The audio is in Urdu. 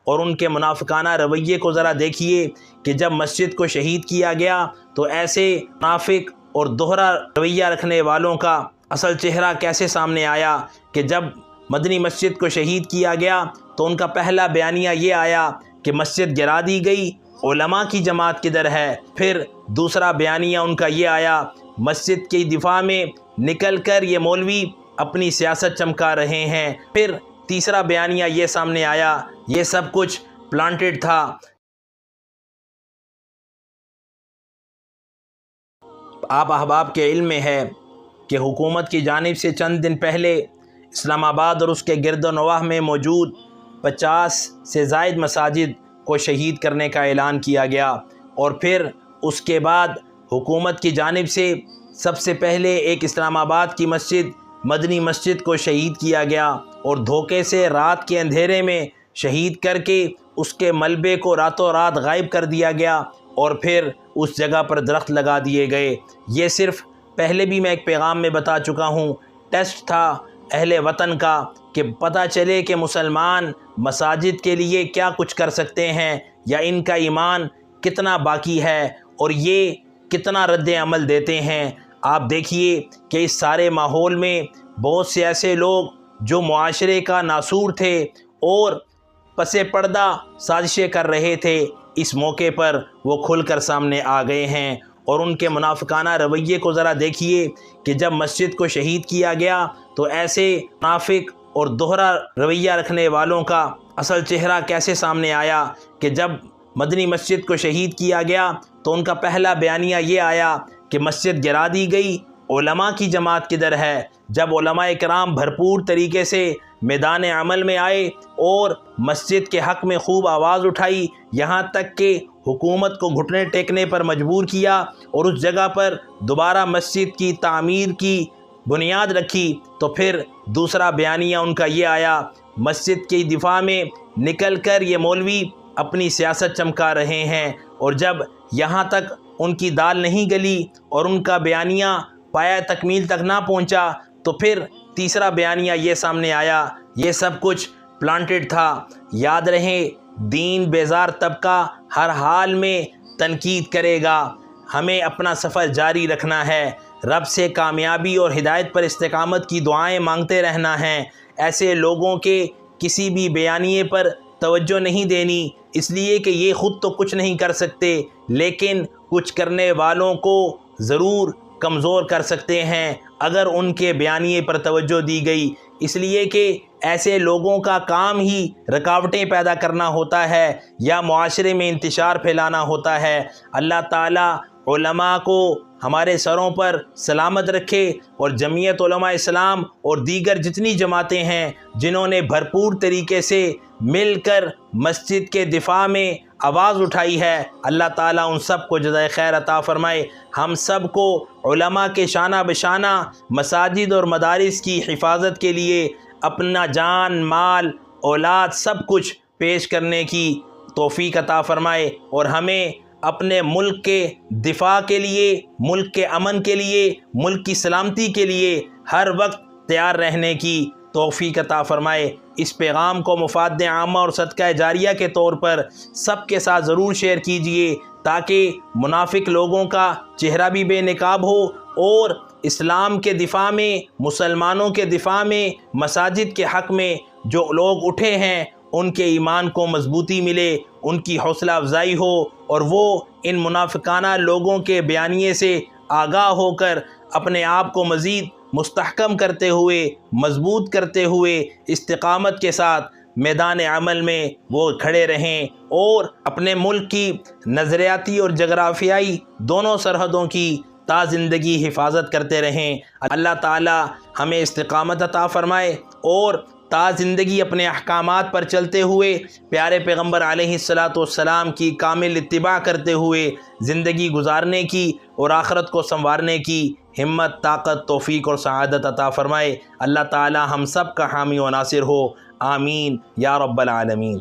اور ان کے منافقانہ رویے کو ذرا دیکھیے کہ جب مسجد کو شہید کیا گیا تو ایسے منافق اور دوہرا رویہ رکھنے والوں کا اصل چہرہ کیسے سامنے آیا کہ جب مدنی مسجد کو شہید کیا گیا تو ان کا پہلا بیانیہ یہ آیا کہ مسجد گرا دی گئی، علماء کی جماعت کدھر ہے؟ پھر دوسرا بیانیہ ان کا یہ آیا، مسجد کی دفاع میں نکل کر یہ مولوی اپنی سیاست چمکا رہے ہیں۔ پھر تیسرا بیانیہ یہ سامنے آیا، یہ سب کچھ پلانٹڈ تھا۔ آپ احباب کے علم میں ہے کہ حکومت کی جانب سے چند دن پہلے اسلام آباد اور اس کے گرد و نواح میں موجود 50 سے زائد مساجد کو شہید کرنے کا اعلان کیا گیا، اور پھر اس کے بعد حکومت کی جانب سب سے پہلے ایک اسلام آباد کی مسجد مدنی مسجد کو شہید کیا گیا، اور دھوکے سے رات کے اندھیرے میں شہید کر کے اس کے ملبے کو راتوں رات غائب کر دیا گیا، اور پھر اس جگہ پر درخت لگا دیے گئے۔ یہ صرف پہلے بھی میں ایک پیغام میں بتا چکا ہوں، ٹیسٹ تھا اہل وطن کا کہ پتہ چلے کہ مسلمان مساجد کے لیے کیا کچھ کر سکتے ہیں، یا ان کا ایمان کتنا باقی ہے اور یہ کتنا رد عمل دیتے ہیں۔ آپ دیکھیے کہ اس سارے ماحول میں بہت سے ایسے لوگ جو معاشرے کا ناسور تھے اور پس پردہ سازشیں کر رہے تھے، اس موقع پر وہ کھل کر سامنے آ گئے ہیں، اور ان کے منافقانہ رویے کو ذرا دیکھیے کہ جب مسجد کو شہید کیا گیا تو ایسے منافق اور دوہرا رویہ رکھنے والوں کا اصل چہرہ کیسے سامنے آیا کہ جب مدنی مسجد کو شہید کیا گیا تو ان کا پہلا بیانیہ یہ آیا کہ مسجد گرا دی گئی، علماء کی جماعت کدھر ہے؟ جب علماء کرام بھرپور طریقے سے میدان عمل میں آئے اور مسجد کے حق میں خوب آواز اٹھائی، یہاں تک کہ حکومت کو گھٹنے ٹیکنے پر مجبور کیا اور اس جگہ پر دوبارہ مسجد کی تعمیر کی بنیاد رکھی، تو پھر دوسرا بیانیہ ان کا یہ آیا، مسجد کی دفاع میں نکل کر یہ مولوی اپنی سیاست چمکا رہے ہیں۔ اور جب یہاں تک ان کی دال نہیں گلی اور ان کا بیانیہ پایہ تکمیل تک نہ پہنچا تو پھر تیسرا بیانیہ یہ سامنے آیا، یہ سب کچھ پلانٹڈ تھا۔ یاد رہے، دین بیزار طبقہ ہر حال میں تنقید کرے گا، ہمیں اپنا سفر جاری رکھنا ہے، رب سے کامیابی اور ہدایت پر استقامت کی دعائیں مانگتے رہنا ہے، ایسے لوگوں کے کسی بھی بیانیے پر توجہ نہیں دینی، اس لیے کہ یہ خود تو کچھ نہیں کر سکتے لیکن کچھ کرنے والوں کو ضرور کمزور کر سکتے ہیں اگر ان کے بیانیے پر توجہ دی گئی، اس لیے کہ ایسے لوگوں کا کام ہی رکاوٹیں پیدا کرنا ہوتا ہے یا معاشرے میں انتشار پھیلانا ہوتا ہے۔ اللہ تعالیٰ علماء کو ہمارے سروں پر سلامت رکھے، اور جمعیت علماء اسلام اور دیگر جتنی جماعتیں ہیں جنہوں نے بھرپور طریقے سے مل کر مسجد کے دفاع میں آواز اٹھائی ہے، اللہ تعالیٰ ان سب کو جزائے خیر عطا فرمائے۔ ہم سب کو علماء کے شانہ بشانہ مساجد اور مدارس کی حفاظت کے لیے اپنا جان مال اولاد سب کچھ پیش کرنے کی توفیق عطا فرمائے، اور ہمیں اپنے ملک کے دفاع کے لیے، ملک کے امن کے لیے، ملک کی سلامتی کے لیے ہر وقت تیار رہنے کی توفیق عطا فرمائے۔ اس پیغام کو مفاد عامہ اور صدقہ جاریہ کے طور پر سب کے ساتھ ضرور شیئر کیجئے تاکہ منافق لوگوں کا چہرہ بھی بے نقاب ہو، اور اسلام کے دفاع میں، مسلمانوں کے دفاع میں، مساجد کے حق میں جو لوگ اٹھے ہیں ان کے ایمان کو مضبوطی ملے، ان کی حوصلہ افزائی ہو، اور وہ ان منافقانہ لوگوں کے بیانیے سے آگاہ ہو کر اپنے آپ کو مزید مستحکم کرتے ہوئے، مضبوط کرتے ہوئے، استقامت کے ساتھ میدان عمل میں وہ کھڑے رہیں اور اپنے ملک کی نظریاتی اور جغرافیائی دونوں سرحدوں کی تا زندگی حفاظت کرتے رہیں۔ اللہ تعالی ہمیں استقامت عطا فرمائے اور تا زندگی اپنے احکامات پر چلتے ہوئے پیارے پیغمبر علیہ السلام کی کامل اتباع کرتے ہوئے زندگی گزارنے کی اور آخرت کو سنوارنے کی ہمت، طاقت، توفیق اور سعادت عطا فرمائے۔ اللہ تعالی ہم سب کا حامی و ناصر ہو، آمین یا رب العالمین۔